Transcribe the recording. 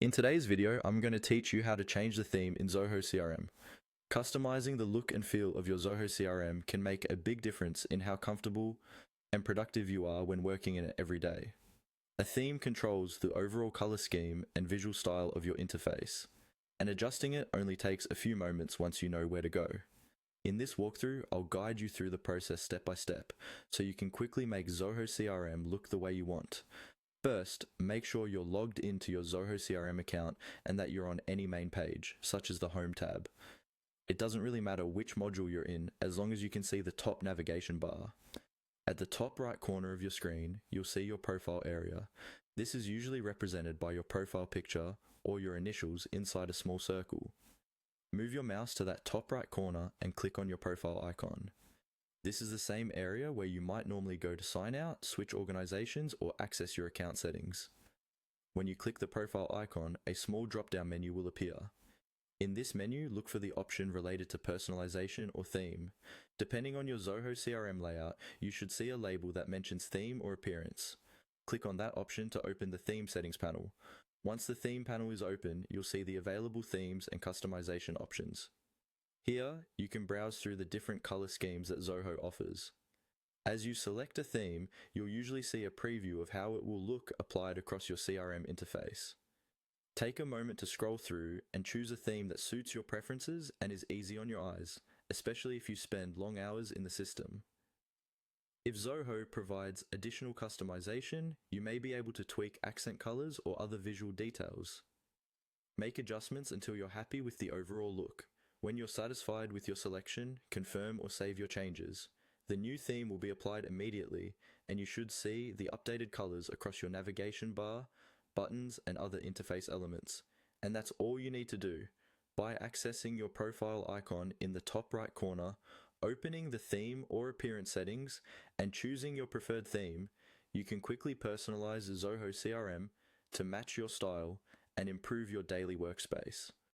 In today's video, I'm going to teach you how to change the theme in Zoho CRM. Customizing the look and feel of your Zoho CRM can make a big difference in how comfortable and productive you are when working in it every day. A theme controls the overall color scheme and visual style of your interface, and adjusting it only takes a few moments once you know where to go. In this walkthrough, I'll guide you through the process step by step, so you can quickly make Zoho CRM look the way you want. First, make sure you're logged into your Zoho CRM account and that you're on any main page, such as the Home tab. It doesn't really matter which module you're in, as long as you can see the top navigation bar. At the top right corner of your screen, you'll see your profile area. This is usually represented by your profile picture or your initials inside a small circle. Move your mouse to that top right corner and click on your profile icon. This is the same area where you might normally go to sign out, switch organizations, or access your account settings. When you click the profile icon, a small drop-down menu will appear. In this menu, look for the option related to personalization or theme. Depending on your Zoho CRM layout, you should see a label that mentions theme or appearance. Click on that option to open the theme settings panel. Once the theme panel is open, you'll see the available themes and customization options. Here, you can browse through the different color schemes that Zoho offers. As you select a theme, you'll usually see a preview of how it will look applied across your CRM interface. Take a moment to scroll through and choose a theme that suits your preferences and is easy on your eyes, especially if you spend long hours in the system. If Zoho provides additional customization, you may be able to tweak accent colors or other visual details. Make adjustments until you're happy with the overall look. When you're satisfied with your selection, confirm or save your changes. The new theme will be applied immediately, and you should see the updated colors across your navigation bar, buttons, and other interface elements. And that's all you need to do. By accessing your profile icon in the top right corner, opening the theme or appearance settings, and choosing your preferred theme, you can quickly personalize the Zoho CRM to match your style and improve your daily workspace.